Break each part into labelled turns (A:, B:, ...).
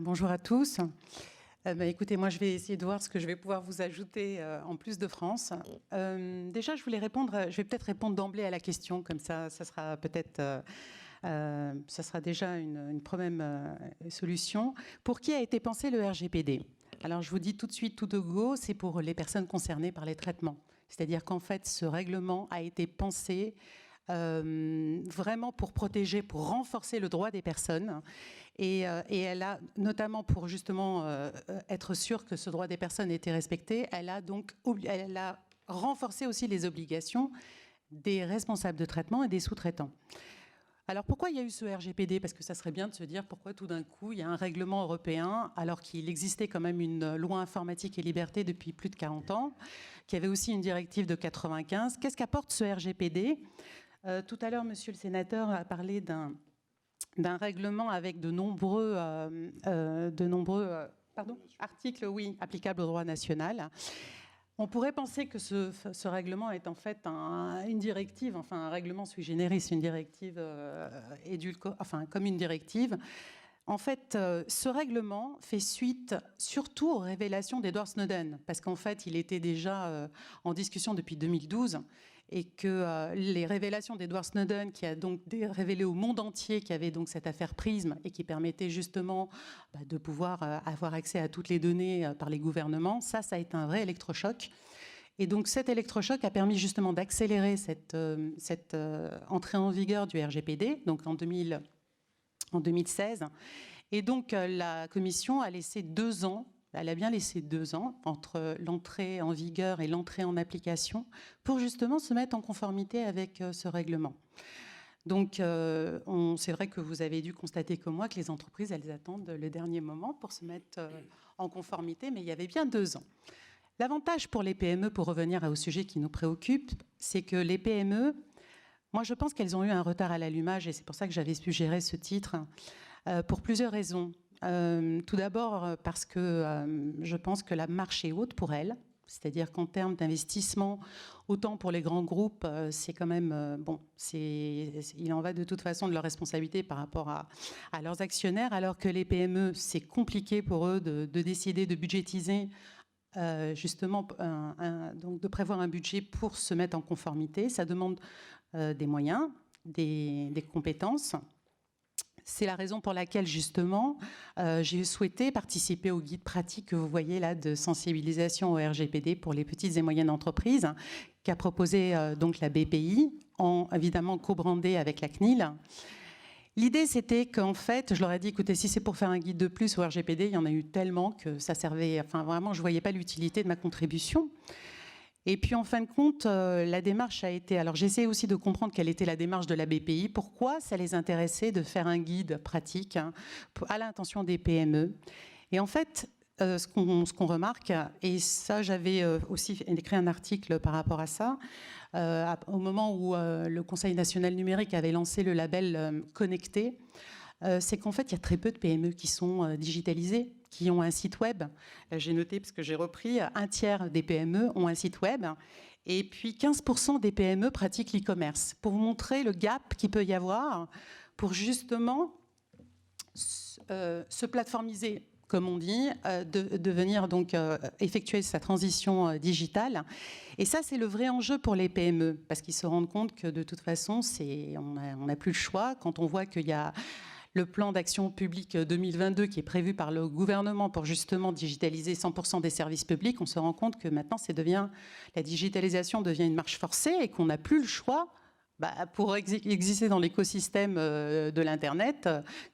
A: Bonjour à tous. Écoutez, moi je vais essayer de voir ce que je vais pouvoir vous ajouter en plus de France. Déjà, je voulais je vais peut-être répondre d'emblée à la question, comme ça sera peut-être, ça sera déjà une première solution. Pour qui a été pensé le RGPD? Alors je vous dis tout de suite, tout de go, c'est pour les personnes concernées par les traitements. C'est-à-dire qu'en fait, ce règlement a été pensé vraiment pour protéger, pour renforcer le droit des personnes. Et elle a, notamment pour justement être sûre que ce droit des personnes était respecté, elle a renforcé aussi les obligations des responsables de traitement et des sous-traitants. Alors pourquoi il y a eu ce RGPD? Parce que ça serait bien de se dire pourquoi tout d'un coup il y a un règlement européen alors qu'il existait quand même une loi informatique et liberté depuis plus de 40 ans, qu'il y avait aussi une directive de 95. Qu'est-ce qu'apporte ce RGPD? Tout à l'heure, monsieur le sénateur a parlé d'un règlement avec de nombreux articles, oui, applicables au droit national. On pourrait penser que ce règlement est en fait une directive, enfin un règlement sui generis, une directive comme une directive. En fait, ce règlement fait suite surtout aux révélations d'Edward Snowden, parce qu'en fait, il était déjà en discussion depuis 2012, et que les révélations d'Edward Snowden, qui a donc révélé au monde entier qu'il y avait donc cette affaire Prism, et qui permettait justement de pouvoir avoir accès à toutes les données par les gouvernements, ça a été un vrai électrochoc. Et donc cet électrochoc a permis justement d'accélérer cette entrée en vigueur du RGPD, donc en 2016. Et donc la Commission a laissé 2 ans, elle a bien laissé 2 ans entre l'entrée en vigueur et l'entrée en application pour justement se mettre en conformité avec ce règlement. Donc c'est vrai que vous avez dû constater comme moi que les entreprises, elles attendent le dernier moment pour se mettre en conformité, mais il y avait bien 2 ans. L'avantage pour les PME, pour revenir au sujet qui nous préoccupe, c'est que les PME, moi je pense qu'elles ont eu un retard à l'allumage, et c'est pour ça que j'avais suggéré ce titre, pour plusieurs raisons. Tout d'abord parce que je pense que la marche est haute pour elles, c'est-à-dire qu'en termes d'investissement, autant pour les grands groupes, c'est quand même, il en va de toute façon de leur responsabilité par rapport à leurs actionnaires, alors que les PME, c'est compliqué pour eux de décider de budgétiser, justement, donc de prévoir un budget pour se mettre en conformité. Ça demande des moyens, des compétences. C'est la raison pour laquelle, justement, j'ai souhaité participer au guide pratique que vous voyez là de sensibilisation au RGPD pour les petites et moyennes entreprises, qu'a proposé donc la BPI, évidemment co-brandé avec la CNIL. L'idée, c'était qu'en fait, je leur ai dit, écoutez, si c'est pour faire un guide de plus au RGPD, il y en a eu tellement que ça servait, enfin vraiment, je ne voyais pas l'utilité de ma contribution. Et puis, en fin de compte, la démarche a été... Alors, j'essaie aussi de comprendre quelle était la démarche de la BPI. Pourquoi ça les intéressait de faire un guide pratique à l'intention des PME? Et en fait, ce qu'on remarque, et ça, j'avais aussi écrit un article par rapport à ça, au moment où le Conseil national numérique avait lancé le label Connecté, c'est qu'en fait, il y a très peu de PME qui sont digitalisées, qui ont un site web. J'ai noté, parce que j'ai repris, 1/3 des PME ont un site web. Et puis 15% des PME pratiquent l'e-commerce. Pour vous montrer le gap qu'il peut y avoir pour justement se plateformiser, comme on dit, de venir donc effectuer sa transition digitale. Et ça, c'est le vrai enjeu pour les PME, parce qu'ils se rendent compte que de toute façon, on n'a plus le choix. Quand on voit qu'il y a le plan d'action publique 2022 qui est prévu par le gouvernement pour justement digitaliser 100% des services publics, on se rend compte que maintenant, la digitalisation devient une marche forcée et qu'on n'a plus le choix pour exister dans l'écosystème de l'Internet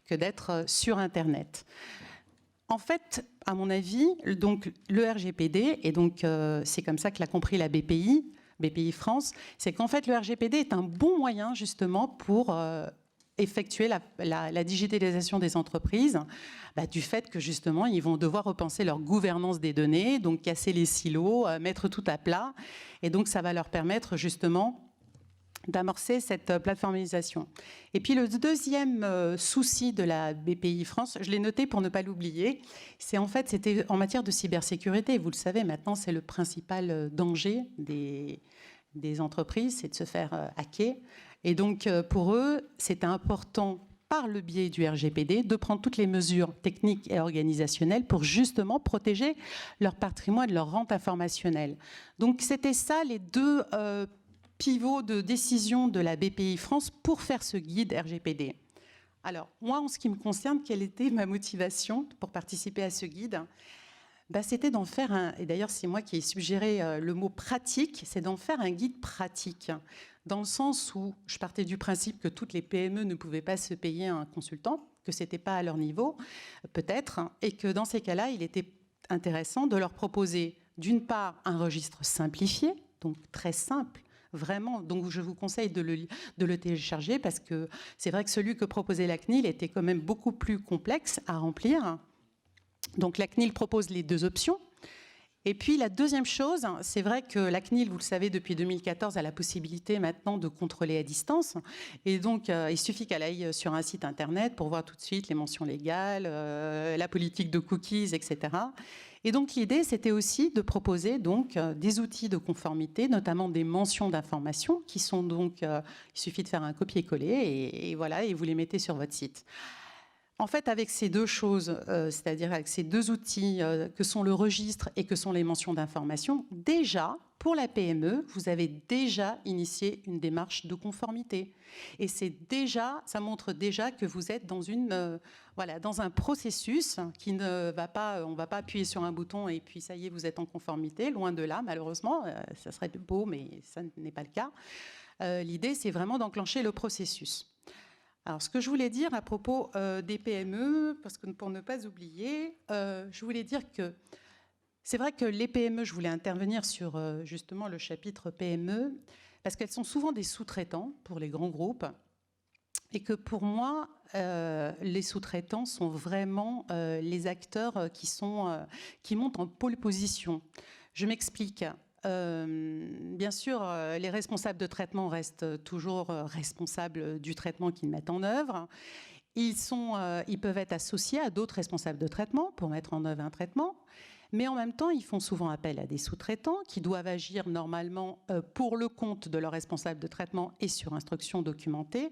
A: que d'être sur Internet. En fait, à mon avis, donc, le RGPD, et donc c'est comme ça que l'a compris la BPI France, c'est qu'en fait le RGPD est un bon moyen justement pour effectuer la digitalisation des entreprises, du fait que justement ils vont devoir repenser leur gouvernance des données, donc casser les silos, mettre tout à plat, et donc ça va leur permettre justement d'amorcer cette plateformisation. Et puis le deuxième souci de la BPI France, je l'ai noté pour ne pas l'oublier, c'était en matière de cybersécurité. Vous le savez, maintenant c'est le principal danger des entreprises, c'est de se faire hacker. Et donc pour eux, c'était important par le biais du RGPD, de prendre toutes les mesures techniques et organisationnelles pour justement protéger leur patrimoine, leur rente informationnelle. Donc c'était ça les deux pivots de décision de la BPI France pour faire ce guide RGPD. Alors, moi, en ce qui me concerne, quelle était ma motivation pour participer à ce guide ? C'était d'en faire un, et d'ailleurs c'est moi qui ai suggéré le mot pratique, c'est d'en faire un guide pratique, dans le sens où je partais du principe que toutes les PME ne pouvaient pas se payer un consultant, que ce n'était pas à leur niveau, peut-être, et que dans ces cas-là, il était intéressant de leur proposer, d'une part, un registre simplifié, donc très simple, vraiment, donc je vous conseille de le télécharger, parce que c'est vrai que celui que proposait la CNIL était quand même beaucoup plus complexe à remplir. Donc la CNIL propose les deux options. Et puis la deuxième chose, c'est vrai que la CNIL, vous le savez, depuis 2014, a la possibilité maintenant de contrôler à distance. Et donc il suffit qu'elle aille sur un site internet pour voir tout de suite les mentions légales, la politique de cookies, etc. Et donc l'idée, c'était aussi de proposer donc des outils de conformité, notamment des mentions d'information, qui sont donc, il suffit de faire un copier-coller et voilà, et vous les mettez sur votre site. En fait, avec ces deux choses, c'est-à-dire avec ces deux outils que sont le registre et que sont les mentions d'information, déjà, pour la PME, vous avez déjà initié une démarche de conformité. Et ça montre déjà que vous êtes dans, dans un processus qui ne va pas, on ne va pas appuyer sur un bouton et puis ça y est, vous êtes en conformité, loin de là, malheureusement. Ça serait beau, mais ça n'est pas le cas. L'idée, c'est vraiment d'enclencher le processus. Alors, ce que je voulais dire à propos des PME, parce que pour ne pas oublier, je voulais dire que c'est vrai que les PME, je voulais intervenir sur justement le chapitre PME, parce qu'elles sont souvent des sous-traitants pour les grands groupes, et que pour moi, les sous-traitants sont vraiment les acteurs qui montent en pole position. Je m'explique. Bien sûr, les responsables de traitement restent toujours responsables du traitement qu'ils mettent en œuvre. Ils peuvent être associés à d'autres responsables de traitement pour mettre en œuvre un traitement, mais en même temps, ils font souvent appel à des sous-traitants qui doivent agir normalement pour le compte de leur responsable de traitement et sur instruction documentée.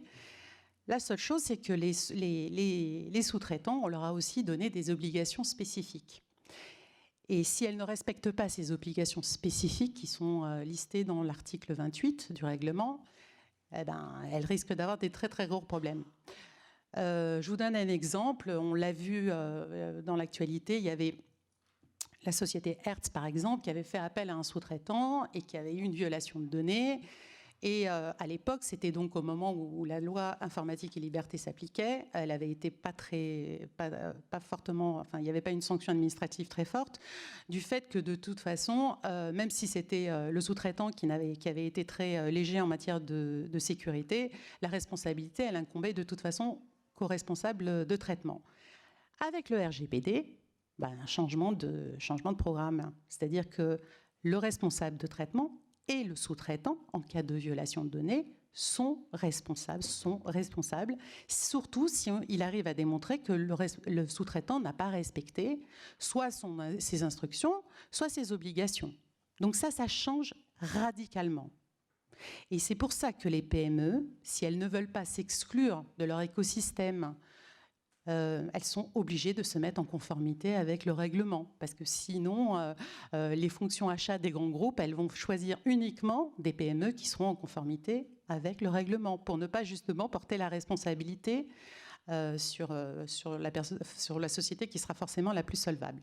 A: La seule chose, c'est que les sous-traitants, on leur a aussi donné des obligations spécifiques. Et si elles ne respectent pas ces obligations spécifiques qui sont listées dans l'article 28 du règlement, elles risquent d'avoir des très très gros problèmes. Je vous donne un exemple, on l'a vu dans l'actualité, il y avait la société Hertz par exemple qui avait fait appel à un sous-traitant et qui avait eu une violation de données. Et à l'époque, c'était donc au moment où la loi informatique et liberté s'appliquait, elle avait été pas fortement, enfin, il n'y avait pas une sanction administrative très forte, du fait que de toute façon, même si c'était le sous-traitant qui avait été très léger en matière de sécurité, la responsabilité, elle incombait de toute façon qu'au responsable de traitement. Avec le RGPD, un changement de programme, c'est-à-dire que le responsable de traitement et le sous-traitant, en cas de violation de données, sont responsables, surtout s'il arrive à démontrer que le sous-traitant n'a pas respecté soit ses instructions, soit ses obligations. Donc ça change radicalement. Et c'est pour ça que les PME, si elles ne veulent pas s'exclure de leur écosystème, elles sont obligées de se mettre en conformité avec le règlement. Parce que sinon, les fonctions achats des grands groupes, elles vont choisir uniquement des PME qui seront en conformité avec le règlement, pour ne pas justement porter la responsabilité sur la société qui sera forcément la plus solvable.